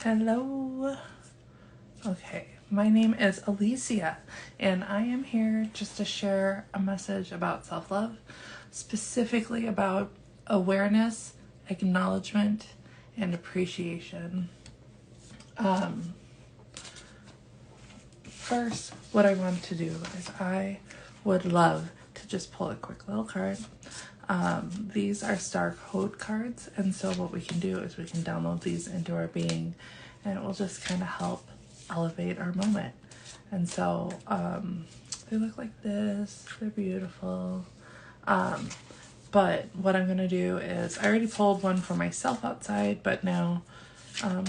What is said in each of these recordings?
Hello. Okay, my name is Alicia, and I am here just to share a message about self-love, specifically about awareness, acknowledgement, and appreciation. First, what I want to do is I would love to just pull a quick little card. These are star code cards, and so what we can do is we can download these into our being, and it will just kind of help elevate our moment. And so they look like this. They're beautiful. But what I'm going to do is, I already pulled one for myself outside, but now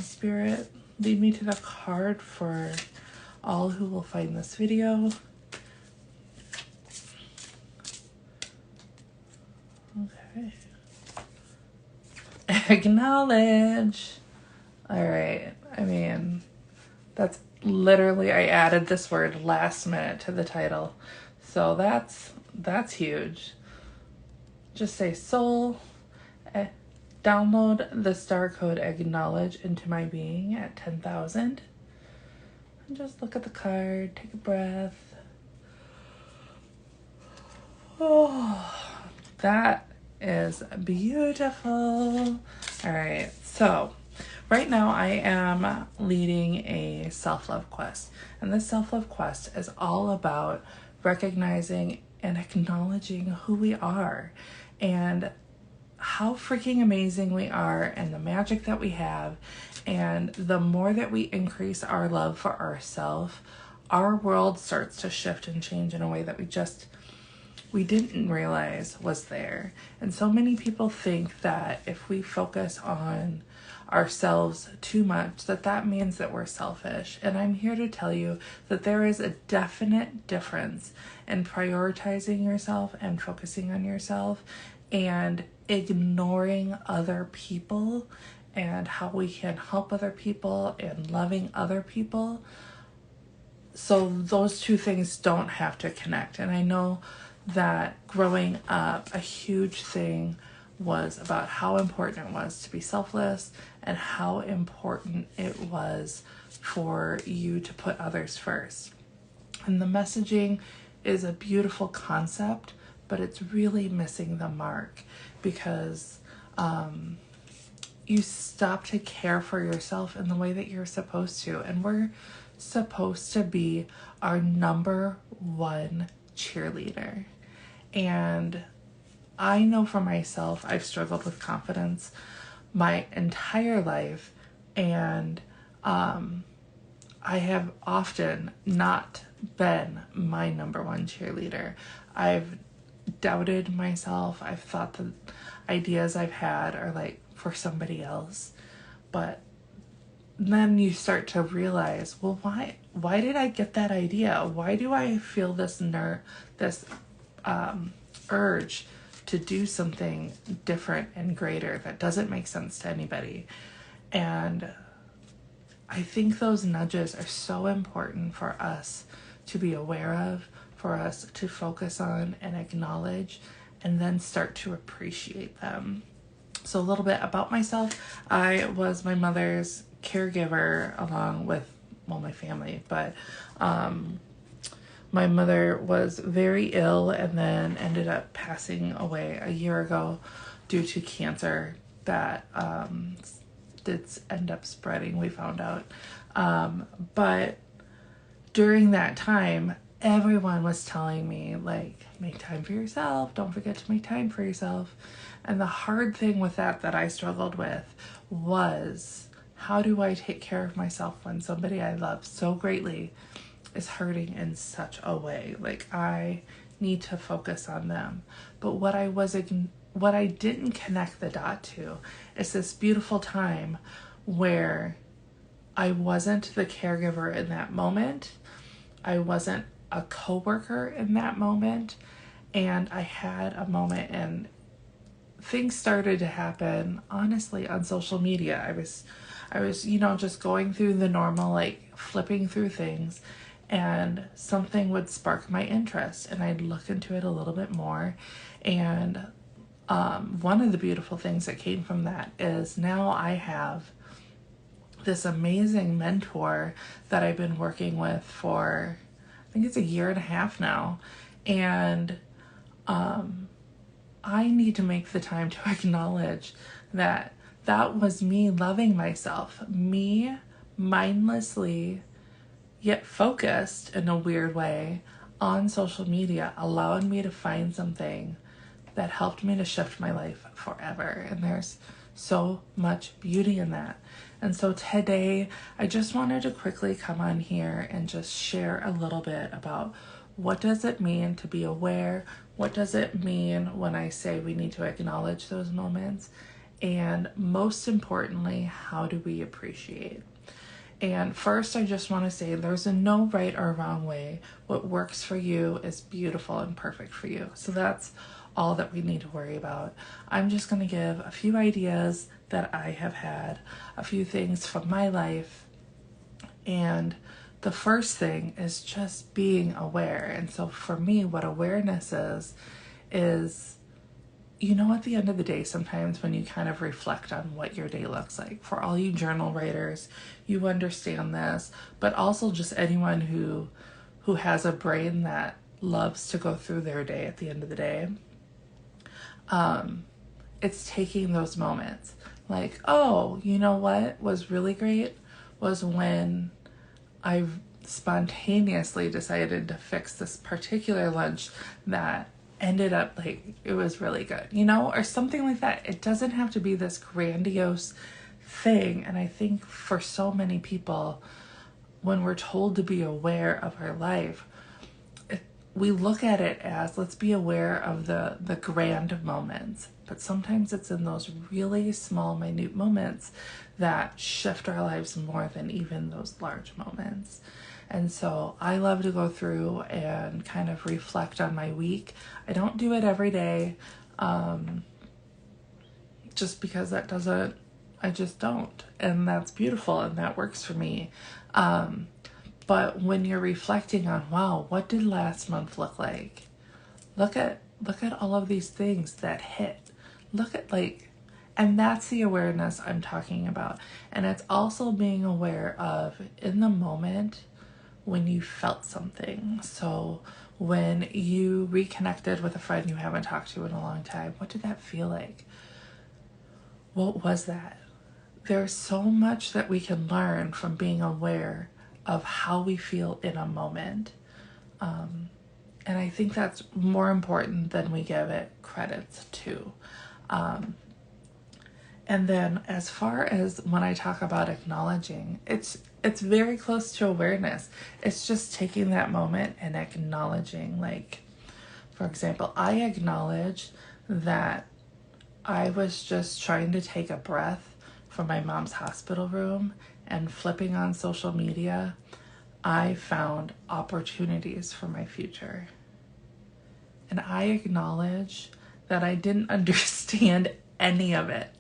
Spirit, lead me to the card for all who will find this video. Okay. Acknowledge. All right. I mean, that's literally, I added this word last minute to the title. So that's huge. Just say soul, download the star code acknowledge into my being at 10,000. And just look at the card, take a breath. Oh, that is beautiful. All right, so right now I am leading a self-love quest. And this self-love quest is all about recognizing and acknowledging who we are and how freaking amazing we are and the magic that we have. And the more that we increase our love for ourselves, our world starts to shift and change in a way that we didn't realize was there. And so many people think that if we focus on ourselves too much, that means that we're selfish. And I'm here to tell you that there is a definite difference in prioritizing yourself and focusing on yourself and ignoring other people and how we can help other people and loving other people. So those two things don't have to connect. And I know that growing up, a huge thing was about how important it was to be selfless and how important it was for you to put others first. And the messaging is a beautiful concept, but it's really missing the mark because you stop to care for yourself in the way that you're supposed to. And we're supposed to be our number one cheerleader. And I know for myself, I've struggled with confidence my entire life, and I have often not been my number one cheerleader. I've doubted myself. I've thought the ideas I've had are like for somebody else, but then you start to realize, well, why did I get that idea? Why do I feel this urge to do something different and greater that doesn't make sense to anybody? And I think those nudges are so important for us to be aware of, for us to focus on and acknowledge, and then start to appreciate them. So a little bit about myself. I was my mother's caregiver along with, my family, but my mother was very ill and then ended up passing away a year ago due to cancer that did end up spreading, we found out. But during that time, everyone was telling me, like, make time for yourself. Don't forget to make time for yourself. And the hard thing with that I struggled with was, how do I take care of myself when somebody I love so greatly is hurting in such a way? Like, I need to focus on them. But what I didn't connect the dot to is this beautiful time where I wasn't the caregiver in that moment. I wasn't a coworker in that moment. And I had a moment, and things started to happen, honestly, on social media. I was, just going through the normal, like, flipping through things, and something would spark my interest, and I'd look into it a little bit more. And one of the beautiful things that came from that is now I have this amazing mentor that I've been working with for, I think it's a year and a half now. And I need to make the time to acknowledge that that was me loving myself, me mindlessly yet focused in a weird way on social media, allowing me to find something that helped me to shift my life forever. And there's so much beauty in that. And so today, I just wanted to quickly come on here and just share a little bit about what does it mean to be aware? What does it mean when I say we need to acknowledge those moments? And most importantly, how do we appreciate? And first, I just want to say there's a no right or wrong way. What works for you is beautiful and perfect for you. So that's all that we need to worry about. I'm just going to give a few ideas that I have had, a few things from my life. And the first thing is just being aware. And so for me, what awareness is, you know, at the end of the day, sometimes when you kind of reflect on what your day looks like, for all you journal writers, you understand this, but also just anyone who has a brain that loves to go through their day at the end of the day, it's taking those moments. Like, oh, you know what was really great was when I spontaneously decided to fix this particular lunch that ended up like it was really good, you know, or something like that. It doesn't have to be this grandiose thing. And I think for so many people, when we're told to be aware of our life, we look at it as let's be aware of the grand moments. But sometimes it's in those really small, minute moments that shift our lives more than even those large moments. And so I love to go through and kind of reflect on my week. I don't do it every day, just because I just don't. And that's beautiful and that works for me. But when you're reflecting on, wow, what did last month look like? Look at all of these things that hit. Look at and that's the awareness I'm talking about. And it's also being aware of in the moment when you felt something. So when you reconnected with a friend you haven't talked to in a long time, what did that feel like? What was that? There's so much that we can learn from being aware of how we feel in a moment. And I think that's more important than we give it credits to. And then as far as when I talk about acknowledging, it's very close to awareness. It's just taking that moment and acknowledging, like, for example, I acknowledge that I was just trying to take a breath from my mom's hospital room and flipping on social media. I found opportunities for my future. And I acknowledge that I didn't understand any of it.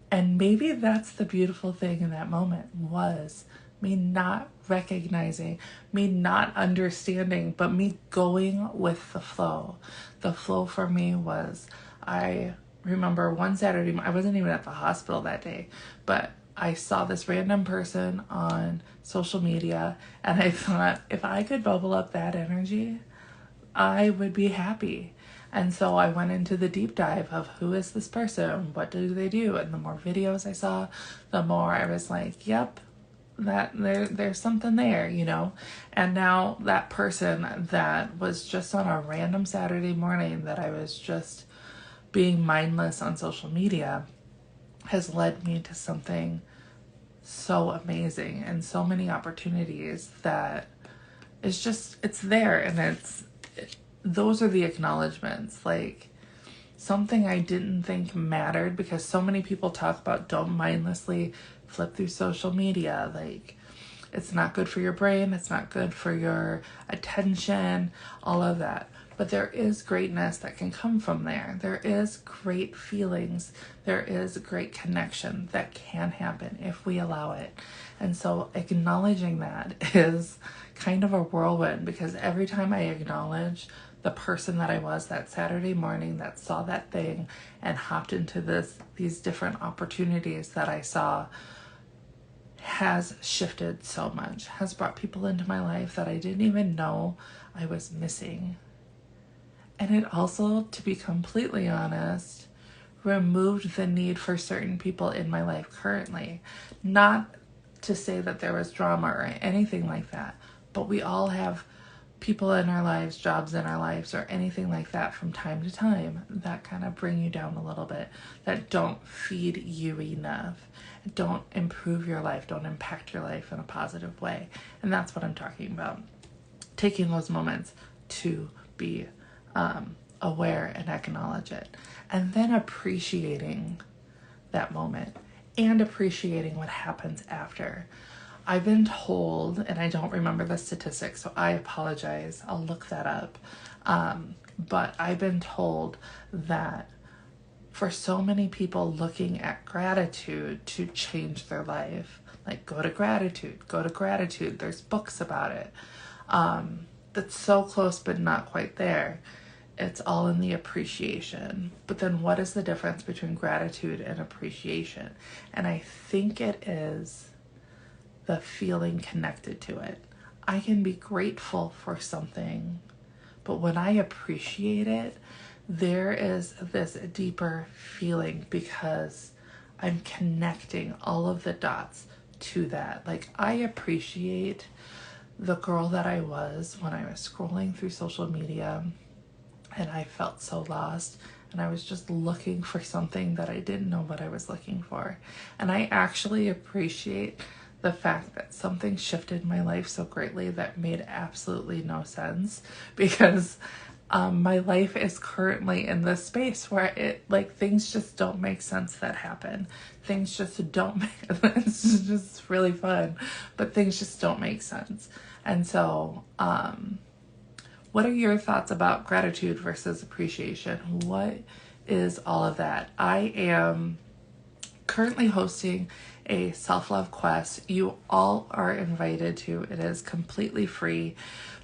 And maybe that's the beautiful thing in that moment was me not recognizing, me not understanding, but me going with the flow. The flow for me was, I remember one Saturday, I wasn't even at the hospital that day, but I saw this random person on social media and I thought, if I could bubble up that energy, I would be happy. And so I went into the deep dive of who is this person? What do they do? And the more videos I saw, the more I was like, yep, that there's something there, you know? And now that person that was just on a random Saturday morning that I was just being mindless on social media has led me to something so amazing and so many opportunities that it's there. And those are the acknowledgements, like something I didn't think mattered, because so many people talk about don't mindlessly flip through social media. Like, it's not good for your brain. It's not good for your attention, all of that. But there is greatness that can come from there. There is great feelings. There is great connection that can happen if we allow it. And so acknowledging that is kind of a whirlwind, because every time I acknowledge the person that I was that Saturday morning that saw that thing and hopped into these different opportunities that I saw has shifted so much, has brought people into my life that I didn't even know I was missing. And it also, to be completely honest, removed the need for certain people in my life currently. Not to say that there was drama or anything like that, but we all have people in our lives, jobs in our lives, or anything like that from time to time that kind of bring you down a little bit, that don't feed you enough, don't improve your life, don't impact your life in a positive way. And that's what I'm talking about. Taking those moments to be aware and acknowledge it, and then appreciating that moment and appreciating what happens after. I've been told, and I don't remember the statistics, so I apologize, I'll look that up, but I've been told that for so many people looking at gratitude to change their life, like go to gratitude, there's books about it, that's so close but not quite there. It's all in the appreciation. But then what is the difference between gratitude and appreciation? And I think it is the feeling connected to it. I can be grateful for something, but when I appreciate it, there is this deeper feeling because I'm connecting all of the dots to that. Like, I appreciate the girl that I was when I was scrolling through social media and I felt so lost, and I was just looking for something that I didn't know what I was looking for. And I actually appreciate the fact that something shifted my life so greatly that made absolutely no sense, because my life is currently in this space where things just don't make sense that happen. Things just don't make, it's just really fun, but things just don't make sense. And so, what are your thoughts about gratitude versus appreciation? What is all of that? I am currently hosting a self-love quest. You all are invited to. It is completely free,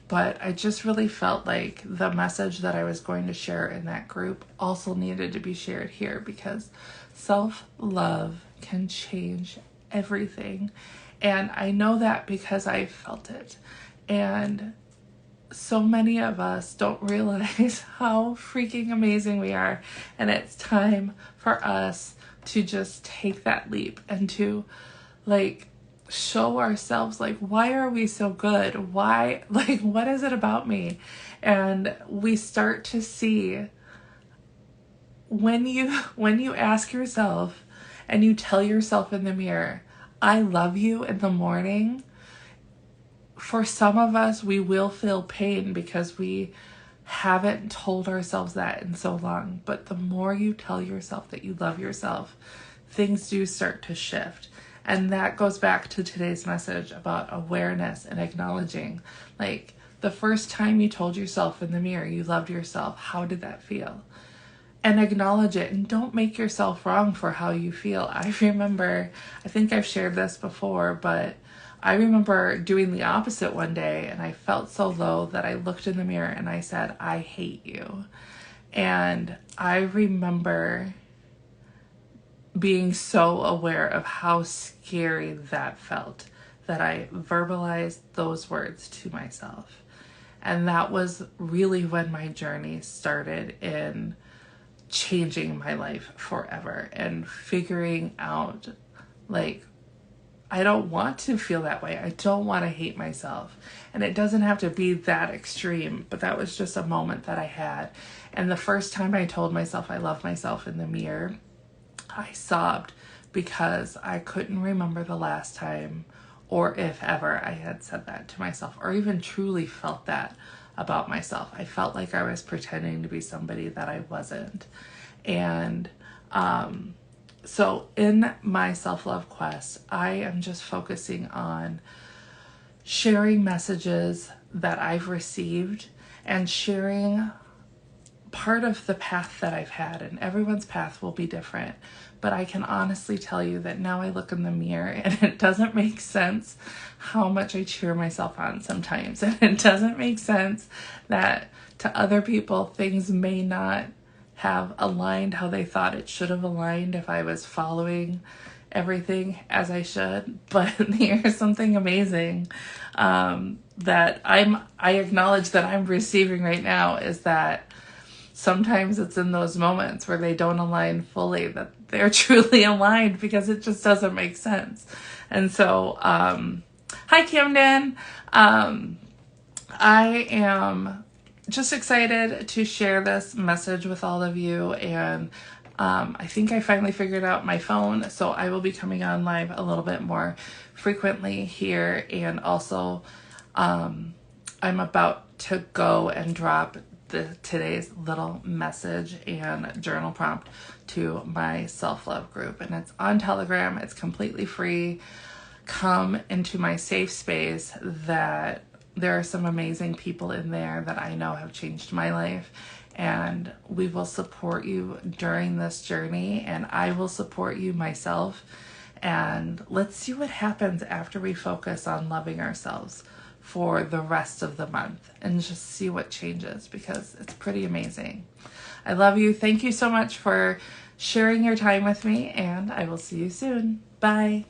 but I just really felt like the message that I was going to share in that group also needed to be shared here, because self-love can change everything. And I know that because I felt it. And so many of us don't realize how freaking amazing we are. And it's time for us to just take that leap and to show ourselves, why are we so good? Why, what is it about me? And we start to see when you ask yourself and you tell yourself in the mirror, I love you, in the morning. For some of us, we will feel pain because we haven't told ourselves that in so long. But the more you tell yourself that you love yourself, things do start to shift. And that goes back to today's message about awareness and acknowledging. The first time you told yourself in the mirror you loved yourself, how did that feel? And acknowledge it, and don't make yourself wrong for how you feel. I remember, I think I've shared this before, but I remember doing the opposite one day, and I felt so low that I looked in the mirror and I said, I hate you. And I remember being so aware of how scary that felt, that I verbalized those words to myself. And that was really when my journey started in changing my life forever and figuring out, I don't want to feel that way. I don't want to hate myself. And it doesn't have to be that extreme, but that was just a moment that I had. And the first time I told myself I love myself in the mirror, I sobbed, because I couldn't remember the last time, or if ever, I had said that to myself, or even truly felt that about myself. I felt like I was pretending to be somebody that I wasn't. And so in my self-love quest, I am just focusing on sharing messages that I've received and sharing part of the path that I've had, and everyone's path will be different. But I can honestly tell you that now I look in the mirror and it doesn't make sense how much I cheer myself on sometimes. And it doesn't make sense that to other people, things may not have aligned how they thought it should have aligned if I was following everything as I should, but here's something amazing that I acknowledge that I'm receiving right now, is that sometimes it's in those moments where they don't align fully that they're truly aligned, because it just doesn't make sense. And so, hi Camden. I am just excited to share this message with all of you, and I think I finally figured out my phone, so I will be coming on live a little bit more frequently here. And also, I'm about to go and drop today's little message and journal prompt to my self-love group, and it's on Telegram. It's completely free. Come into my safe space. That there are some amazing people in there that I know have changed my life, and we will support you during this journey, and I will support you myself. And let's see what happens after we focus on loving ourselves for the rest of the month, and just see what changes, because it's pretty amazing. I love you. Thank you so much for sharing your time with me, and I will see you soon. Bye.